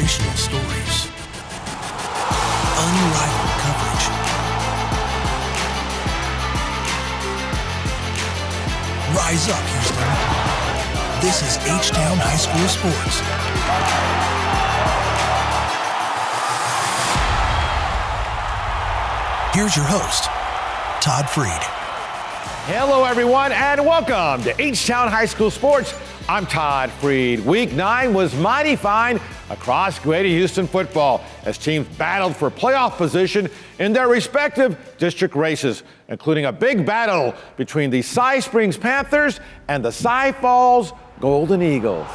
inspirational stories, unrivaled coverage, rise up, Houston. This is H-Town High School Sports. Here's your host, Todd Freed. Hello, everyone, and welcome to H-Town High School Sports. I'm Todd Freed. Week 9 was mighty fine across Greater Houston football as teams battled for playoff position in their respective district races, including a big battle between the Cy Springs Panthers and the Cy Falls Golden Eagles.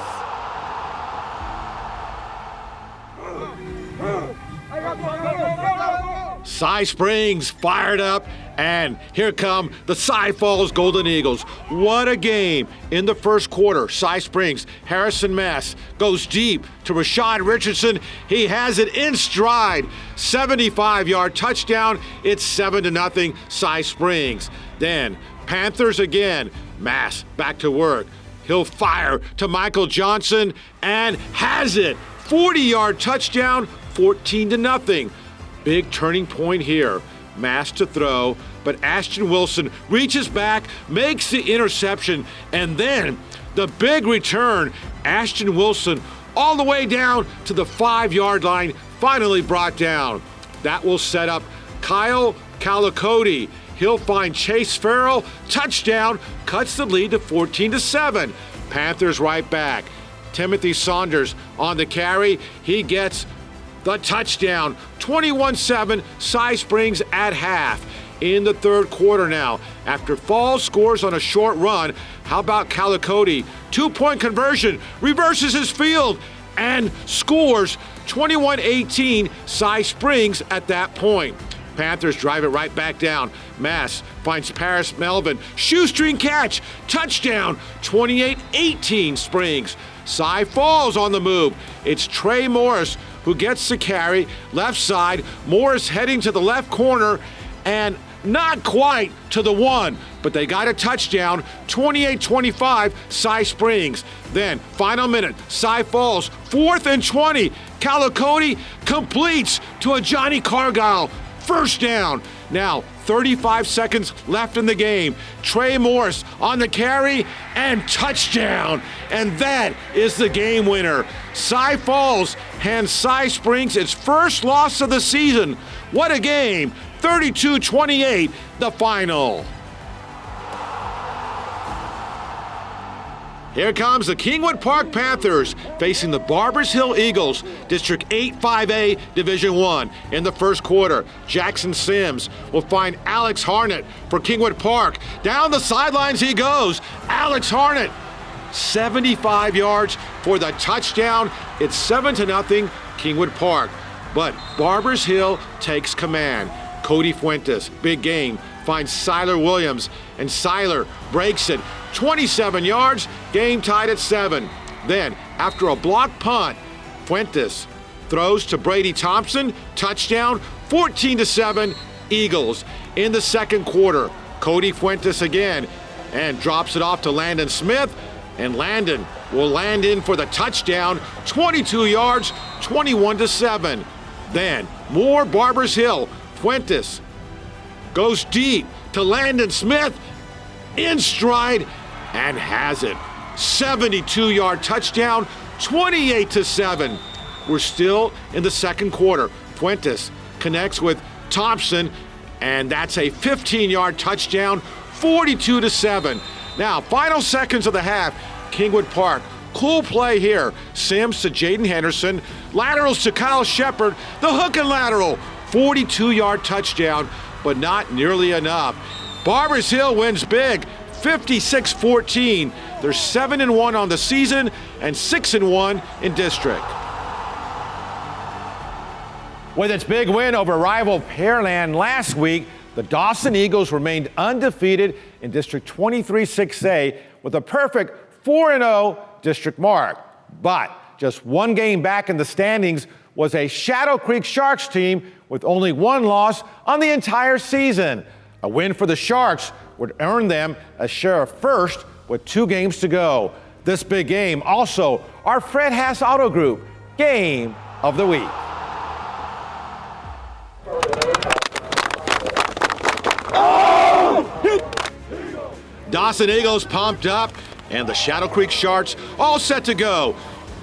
Cy Springs fired up, and here come the Cy Falls Golden Eagles. What a game in the first quarter. Cy Springs, Harrison Mass goes deep to Rashad Richardson. He has it in stride. 75-yard touchdown. It's 7-0 Cy Springs. Then Panthers again. Mass back to work. He'll fire to Michael Johnson and has it. 40-yard touchdown, 14-0. Big turning point here. Mass to throw, but Ashton Wilson reaches back, makes the interception, and then the big return. Ashton Wilson all the way down to the 5-yard line, finally brought down. That will set up Kyle Calicote. He'll find Chase Farrell, touchdown, cuts the lead to 14-7. Panthers right back. Timothy Saunders on the carry. He gets the touchdown, 21-7, Cy Springs at half. In the third quarter now, after Falls scores on a short run, how about Calicote? 2-point conversion, reverses his field, and scores 21-18, Cy Springs at that point. Panthers drive it right back down. Mass finds Paris Melvin. Shoestring catch. Touchdown. 28-18 Springs. Cy Falls on the move. It's Trey Morris who gets the carry. Left side. Morris heading to the left corner and not quite to the one, but they got a touchdown. 28-25 Cy Springs. Then final minute. Cy Falls. 4th and 20. Calicote completes to a Johnny Cargyle. First down. Now 35 seconds left in the game. Trey Morris on the carry and touchdown. And that is the game winner. Cy Falls hands Cy Springs its first loss of the season. What a game. 32-28, the final. Here comes the Kingwood Park Panthers facing the Barbers Hill Eagles, District 8-5A, Division I. In the first quarter, Jackson Sims will find Alex Harnett for Kingwood Park. Down the sidelines he goes. Alex Harnett, 75 yards for the touchdown. It's 7-0 Kingwood Park. But Barbers Hill takes command. Cody Fuentes, big game, finds Siler Williams, and Siler breaks it. 27 yards, game tied at 7. Then, after a blocked punt, Fuentes throws to Brady Thompson, touchdown, 14-7, Eagles. In the second quarter, Cody Fuentes again, and drops it off to Landon Smith, and Landon will land in for the touchdown, 22 yards, 21-7. Then, more Barbers Hill. Fuentes goes deep to Landon Smith, in stride, and has it. 72-yard touchdown, 28-7. We're still in the second quarter. Fuentes connects with Thompson, and that's a 15-yard touchdown, 42-7. Now, final seconds of the half, Kingwood Park. Cool play here. Sims to Jaden Henderson, laterals to Kyle Shepard, the hook and lateral, 42-yard touchdown, but not nearly enough. Barbers Hill wins big, 56-14. They're 7-1 on the season and 6-1 in district. With its big win over rival Pearland last week, the Dawson Eagles remained undefeated in District 23-6A with a perfect 4-0 district mark. But just one game back in the standings was a Shadow Creek Sharks team with only one loss on the entire season. A win for the Sharks would earn them a share of first with 2 games to go. This big game also our Fred Haas Auto Group Game of the week. Dawson Eagles pumped up, and the Shadow Creek Sharks all set to go.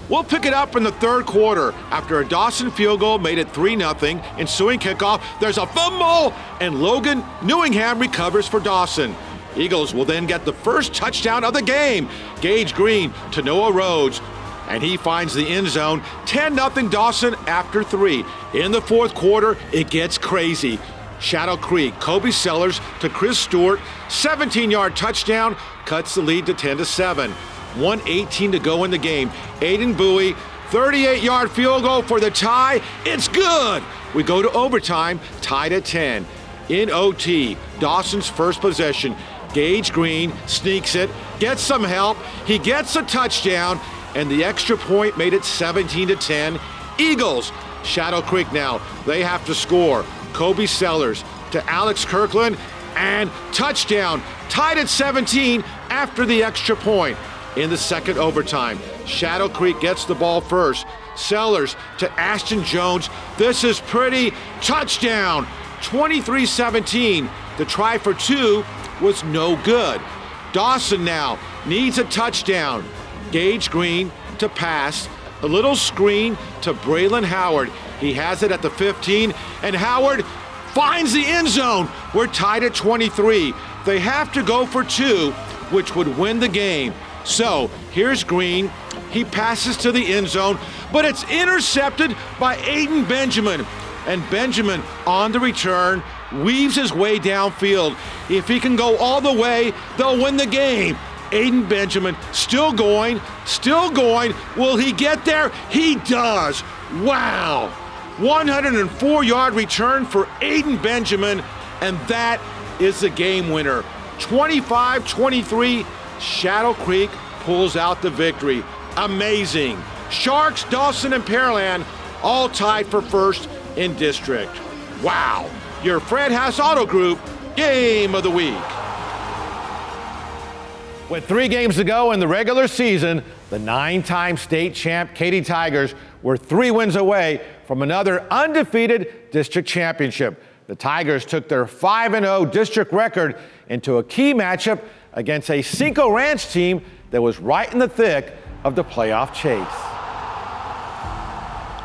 We'll pick it up in the third quarter. After a Dawson field goal made it 3-0, ensuing kickoff, there's a fumble, and Logan Newingham recovers for Dawson. Eagles will then get the first touchdown of the game. Gage Green to Noah Rhodes, and he finds the end zone. 10-0 Dawson after 3. In the fourth quarter, it gets crazy. Shadow Creek, Kobe Sellers to Chris Stewart, 17-yard touchdown, cuts the lead to 10-7. 1:18 to go in the game. Aiden Bowie, 38-yard field goal for the tie. It's good. We go to overtime, tied at 10. In OT, Dawson's first possession. Gage Green sneaks it, gets some help. He gets a touchdown, and the extra point made it 17-10. Eagles, Shadow Creek now. They have to score. Kobe Sellers to Alex Kirkland, and touchdown. Tied at 17 after the extra point. In the second overtime, Shadow Creek gets the ball first. Sellers to Ashton Jones. This is pretty. Touchdown. 23-17. The try for 2 was no good. Dawson now needs a touchdown. Gage Green to pass. A little screen to Braylon Howard. He has it at the 15, and Howard finds the end zone. We're tied at 23. They have to go for 2, which would win the game. So here's Green. He passes to the end zone, but it's intercepted by Aiden Benjamin. And Benjamin on the return weaves his way downfield. If he can go all the way, they'll win the game. Aiden Benjamin still going. Will he get there? He does. Wow. 104-yard return for Aiden Benjamin, and that is the game winner. 25-23, Shadow Creek pulls out the victory. Amazing. Sharks, Dawson, and Pearland all tied for first in district. Wow. Your Fred Haas Auto Group Game of the Week. With 3 games to go in the regular season, the 9-time state champ Katy Tigers were 3 wins away from another undefeated district championship. The Tigers took their 5-0 district record into a key matchup against a Cinco Ranch team that was right in the thick of the playoff chase.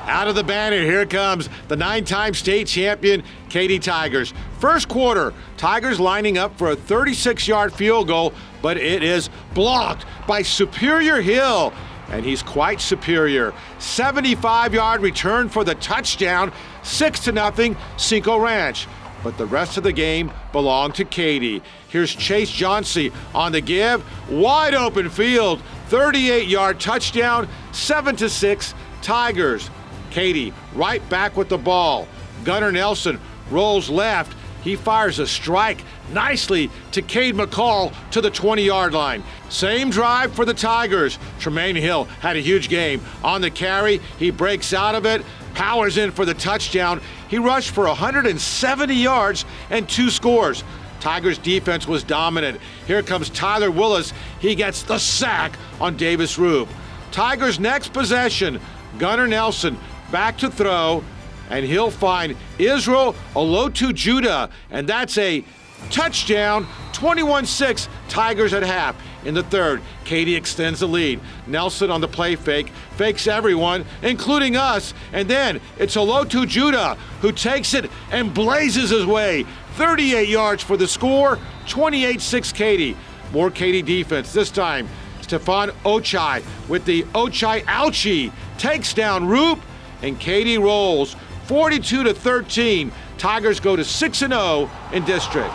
Out of the banner, here comes the 9-time state champion, Katy Tigers. First quarter, Tigers lining up for a 36-yard field goal, but it is blocked by Superior Hill, and he's quite superior. 75-yard return for the touchdown, 6-0 Cinco Ranch. But the rest of the game belonged to Katy. Here's Chase Johnsey on the give. Wide open field, 38-yard touchdown, 7-6 Tigers. Katy right back with the ball. Gunnar Nelson rolls left. He fires a strike nicely to Cade McCall to the 20-yard line. Same drive for the Tigers. Tremaine Hill had a huge game. On the carry, he breaks out of it, powers in for the touchdown. He rushed for 170 yards and 2 scores. Tigers defense was dominant. Here comes Tyler Willis. He gets the sack on Davis Rube. Tigers' next possession, Gunnar Nelson back to throw, and he'll find Israel Olotu Judah, and that's a touchdown. 21-6 Tigers at half. In the third, Katy extends the lead. Nelson on the play fake, fakes everyone, including us, and then it's Olotu Judah who takes it and blazes his way. 38 yards for the score, 28-6 Katy. More Katy defense. This time, Stefan Ochai with the Ochai Ouchie takes down Roop, and Katy rolls 42-13. Tigers go to 6-0 in district.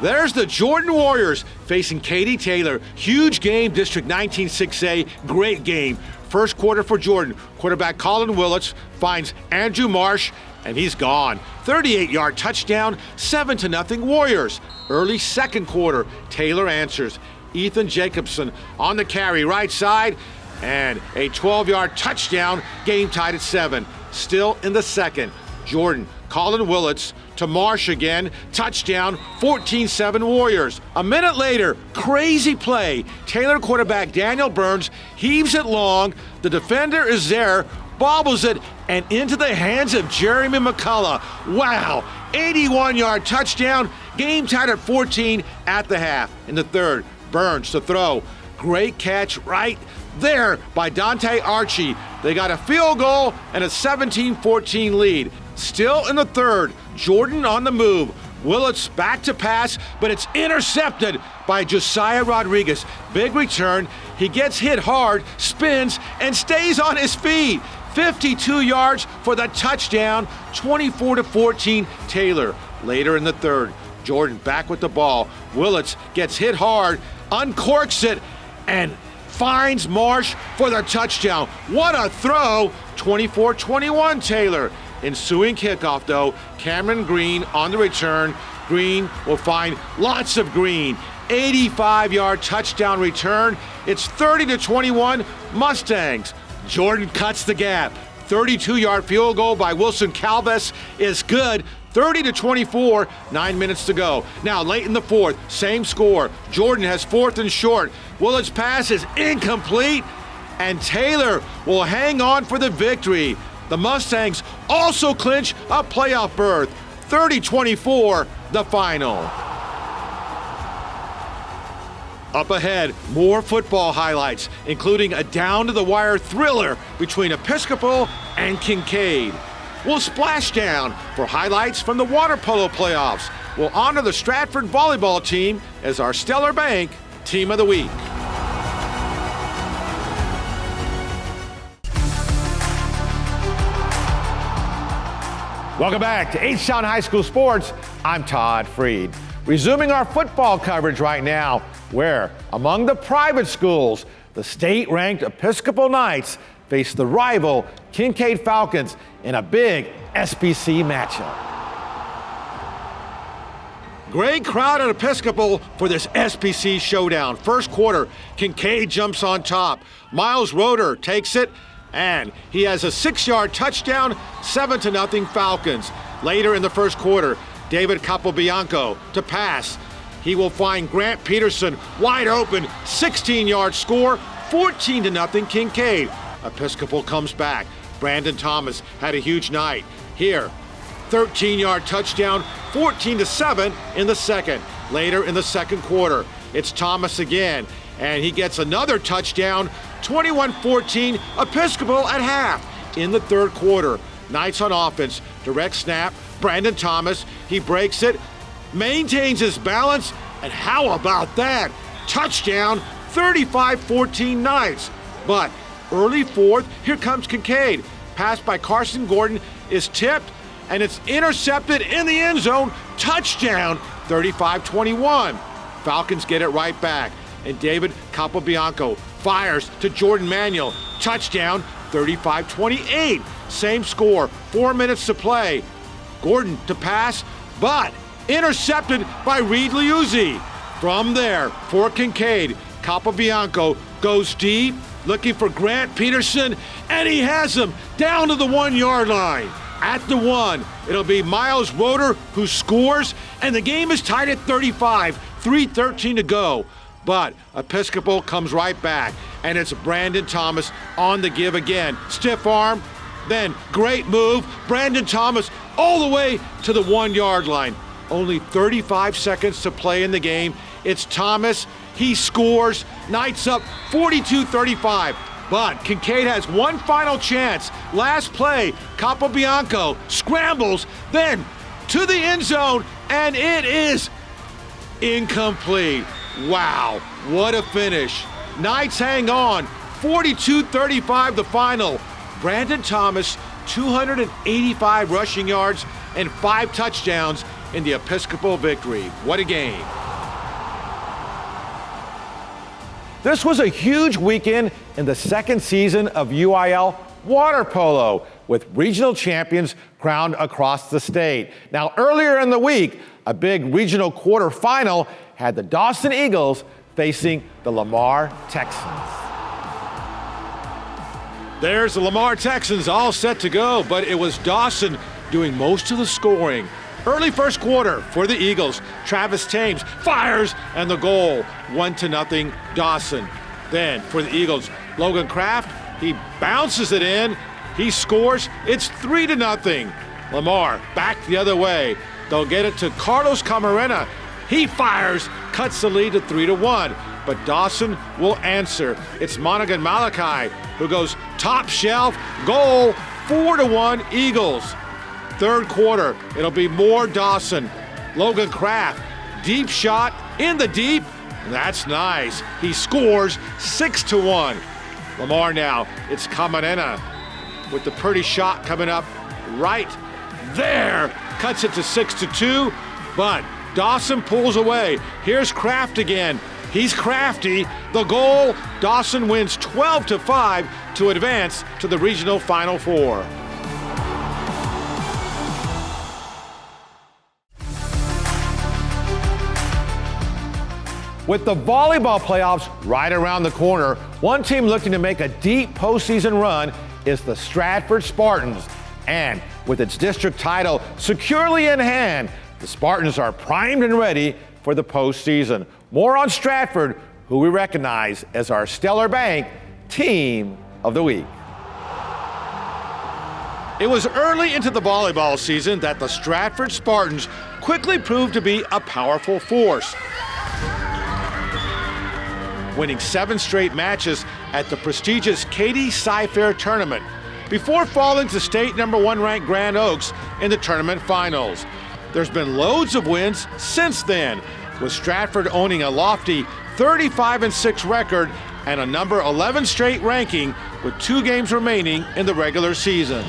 There's the Jordan Warriors facing Katy Taylor. Huge game, District 19 6A. Great game. First quarter for Jordan. Quarterback Colin Willits finds Andrew Marsh, and he's gone. 38-yard touchdown, 7-0 Warriors. Early second quarter, Taylor answers. Ethan Jacobson on the carry, right side, and a 12-yard touchdown, game tied at 7. Still in the second, Jordan, Colin Willits to Marsh again. Touchdown, 14-7 Warriors. A minute later, crazy play. Taylor quarterback Daniel Burns heaves it long. The defender is there, bobbles it, and into the hands of Jeremy McCullough. Wow, 81-yard touchdown. Game tied at 14 at the half. In the third, Burns to throw. Great catch right there by Dante Archie. They got a field goal and a 17-14 lead. Still in the third, Jordan on the move. Willits back to pass, but it's intercepted by Josiah Rodriguez. Big return. He gets hit hard, spins, and stays on his feet. 52 yards for the touchdown, 24-14 Taylor. Later in the third, Jordan back with the ball. Willits gets hit hard, uncorks it, and finds Marsh for the touchdown. What a throw! 24-21 Taylor. Ensuing kickoff though, Cameron Green on the return. Green will find lots of green. 85-yard touchdown return. It's 30-21 Mustangs. Jordan cuts the gap. 32-yard field goal by Wilson Calves is good. 30-24, 9 minutes to go. Now late in the fourth, same score. Jordan has fourth and short. Willet's pass is incomplete, and Taylor will hang on for the victory. The Mustangs also clinch a playoff berth. 30-24, the final. Up ahead, more football highlights, including a down-to-the-wire thriller between Episcopal and Kincaid. We'll splash down for highlights from the water polo playoffs. We'll honor the Stratford volleyball team as our Stellar Bank Team of the Week. Welcome back to H-Town High School Sports. I'm Todd Freed. Resuming our football coverage right now, where among the private schools, the state-ranked Episcopal Knights face the rival Kincaid Falcons in a big SBC matchup. Great crowd at Episcopal for this SBC showdown. First quarter, Kincaid jumps on top. Miles Roeder takes it, and he has a 6-yard touchdown, 7-0 Falcons. Later in the first quarter, David Capobianco to pass. He will find Grant Peterson wide open, 16-yard score, 14-0 Kincaid. Episcopal comes back. Brandon Thomas had a huge night. Here, 13-yard touchdown, 14-7 in the second. Later in the second quarter, it's Thomas again, and he gets another touchdown, 21-14 Episcopal at half. In the third quarter, Knights on offense, direct snap, Brandon Thomas, he breaks it, maintains his balance, and how about that? Touchdown, 35-14 Knights. But early fourth, here comes Kincaid. Pass by Carson Gordon is tipped, and it's intercepted in the end zone. Touchdown, 35-21. Falcons get it right back, and David Capobianco fires to Jordan Manuel. Touchdown, 35-28. Same score, 4 minutes to play. Gordon to pass, but intercepted by Reed Liuzzi. From there, for Kincaid, Capobianco goes deep, looking for Grant Peterson, and he has him down to the 1-yard line. At the 1, it'll be Miles Roeder who scores, and the game is tied at 35, 3:13 to go. But Episcopal comes right back, and it's Brandon Thomas on the give again. Stiff arm, then great move. Brandon Thomas all the way to the 1-yard line. Only 35 seconds to play in the game. It's Thomas. He scores. Knights up 42-35. But Kincaid has one final chance. Last play, Capobianco scrambles, then to the end zone, and it is incomplete. Wow, what a finish. Knights hang on. 42-35 the final. Brandon Thomas, 285 rushing yards and 5 touchdowns in the Episcopal victory. What a game. This was a huge weekend in the second season of UIL water polo, with regional champions crowned across the state. Now, earlier in the week, a big regional quarterfinal had the Dawson Eagles facing the Lamar Texans. There's the Lamar Texans all set to go, but it was Dawson doing most of the scoring. Early first quarter for the Eagles. Travis Thames fires and the goal. 1-0 Dawson. Then for the Eagles, Logan Kraft, he bounces it in. He scores. It's 3-0. Lamar back the other way. They'll get it to Carlos Camarena. He fires, cuts the lead to 3-1. But Dawson will answer. It's Monaghan Malachi who goes top shelf. Goal, 4-1 Eagles. Third quarter, it'll be more Dawson. Logan Kraft, deep shot in the deep. That's nice. He scores 6-1. Lamar now, it's Camarena with the pretty shot coming up right there. Cuts it to 6-2, but Dawson pulls away. Here's Kraft again. He's crafty. The goal, Dawson wins 12-5 to advance to the regional Final Four. With the volleyball playoffs right around the corner, one team looking to make a deep postseason run is the Stratford Spartans. And with its district title securely in hand, the Spartans are primed and ready for the postseason. More on Stratford, who we recognize as our Stellar Bank Team of the Week. It was early into the volleyball season that the Stratford Spartans quickly proved to be a powerful force, winning 7 straight matches at the prestigious Katy Scif tournament before falling to state number 1 ranked Grand Oaks in the tournament finals. There's been loads of wins since then, with Stratford owning a lofty 35-6 record and a number 11 straight ranking with 2 games remaining in the regular season.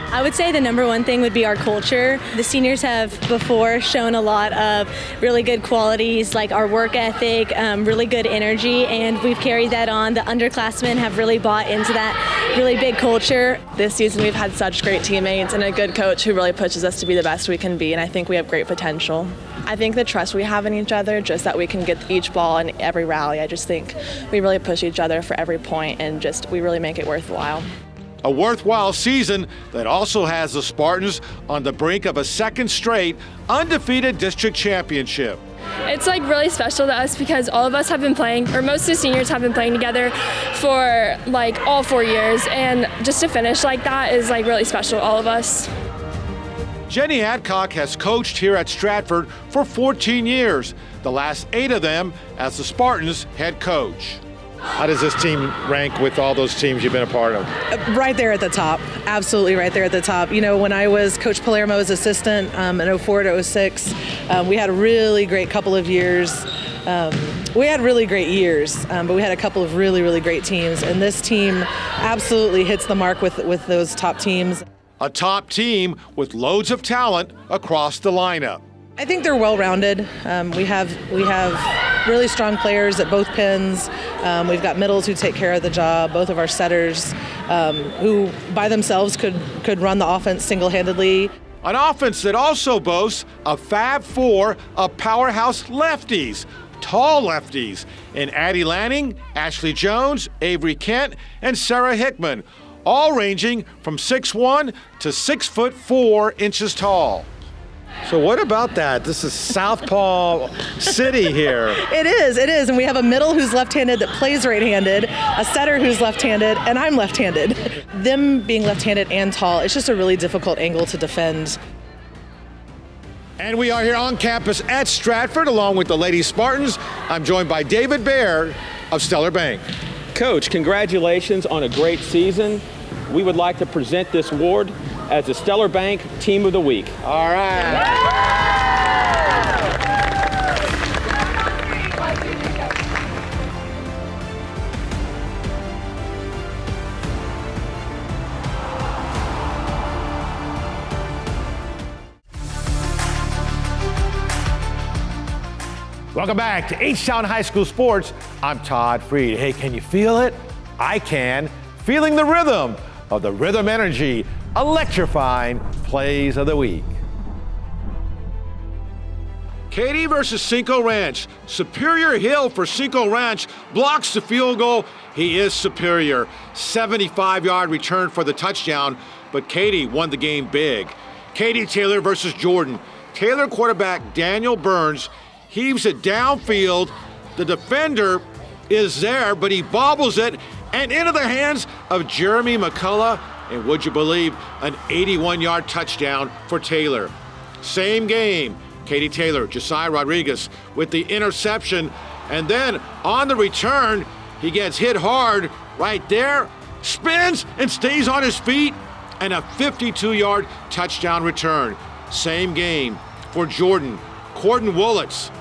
I would say the number one thing would be our culture. The seniors have before shown a lot of really good qualities like our work ethic, really good energy, and we've carried that on. The underclassmen have really bought into that really big culture. This season we've had such great teammates and a good coach who really pushes us to be the best we can be, and I think we have great potential. I think the trust we have in each other, just that we can get each ball in every rally, I just think we really push each other for every point and just we really make it worthwhile. A worthwhile season that also has the Spartans on the brink of a second straight undefeated district championship. It's like really special to us because all of us have been playing, or most of the seniors have been playing together for like all 4 years, and just to finish like that is like really special to all of us. Jenny Adcock has coached here at Stratford for 14 years, the last 8 of them as the Spartans head coach. How does this team rank with all those teams you've been a part of? Right there at the top, absolutely right there at the top. You know, when I was Coach Palermo's assistant in 04 to 06, we had a really great couple of years. We had really great years, but we had a couple of really, really great teams, and this team absolutely hits the mark with those top teams. A top team with loads of talent across the lineup. I think they're well-rounded. We have really strong players at both pins. We've got middles who take care of the job, both of our setters who by themselves could run the offense single-handedly. An offense that also boasts a Fab Four of powerhouse lefties, tall lefties, in Addie Lanning, Ashley Jones, Avery Kent, and Sarah Hickman, all ranging from 6'1" to 6'4" tall. So what about that? This is Southpaw City here. It is, and we have a middle who's left-handed that plays right-handed, a setter who's left-handed, and I'm left-handed. Them being left-handed and tall, it's just a really difficult angle to defend. And we are here on campus at Stratford along with the Lady Spartans. I'm joined by David Baird of Stellar Bank. Coach, congratulations on a great season. We would like to present this award as the Stellar Bank Team of the Week. All right. Welcome back to H-Town High School Sports. I'm Todd Freed. Hey, can you feel it? I can. Feeling the rhythm of the Rhythm Energy electrifying plays of the week. Katy versus Cinco Ranch. Superior Hill for Cinco Ranch blocks the field goal. He is superior. 75-yard return for the touchdown, but Katy won the game big. Katy Taylor versus Jordan. Taylor quarterback Daniel Burns heaves it downfield. The defender is there, but he bobbles it and into the hands of Jeremy McCullough. And would you believe, an 81-yard touchdown for Taylor. Same game, Katy Taylor, Josiah Rodriguez with the interception. And then on the return, he gets hit hard right there, spins and stays on his feet, and a 52-yard touchdown return. Same game for Jordan. Corden Willits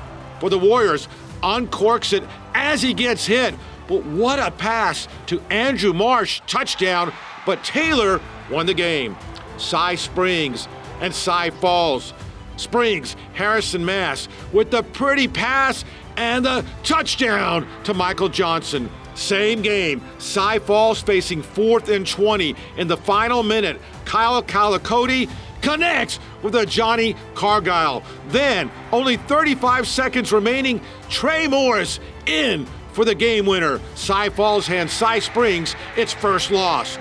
for the Warriors uncorks it as he gets hit. But what a pass to Andrew Marsh, touchdown. But Taylor won the game. Cy Springs and Cy Falls. Springs, Harrison Mass with the pretty pass and the touchdown to Michael Johnson. Same game, Cy Falls facing 4th and 20 in the final minute. Kyle Calicoti connects with a Johnny Cargyle. Then, only 35 seconds remaining, Trey Morris in for the game winner. Cy Falls hands Cy Springs its first loss.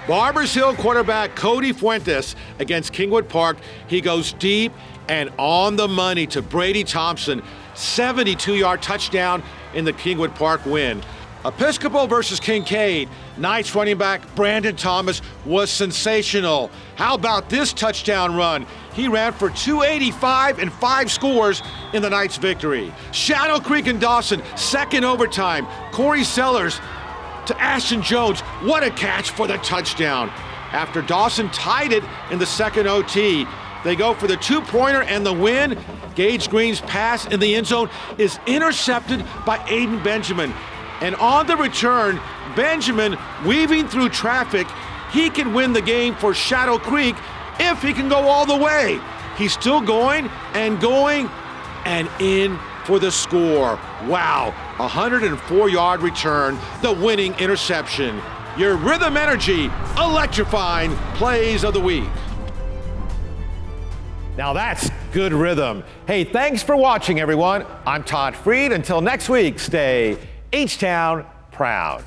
Barbers Hill quarterback Cody Fuentes against Kingwood Park. He goes deep and on the money to Brady Thompson. 72-yard touchdown in the Kingwood Park win. Episcopal versus Kincaid. Knights running back Brandon Thomas was sensational. How about this touchdown run? He ran for 285 and 5 scores in the Knights' victory. Shadow Creek and Dawson, second overtime. Corey Sellers to Ashton Jones. What a catch for the touchdown. After Dawson tied it in the second OT, they go for the 2-pointer and the win. Gage Green's pass in the end zone is intercepted by Aiden Benjamin. And on the return, Benjamin weaving through traffic, he can win the game for Shadow Creek if he can go all the way. He's still going and in for the score. Wow, 104-yard return, the winning interception. Your Rhythm Energy electrifying plays of the week. Now that's good rhythm. Hey, thanks for watching, everyone. I'm Todd Freed. Until next week, stay H-Town proud.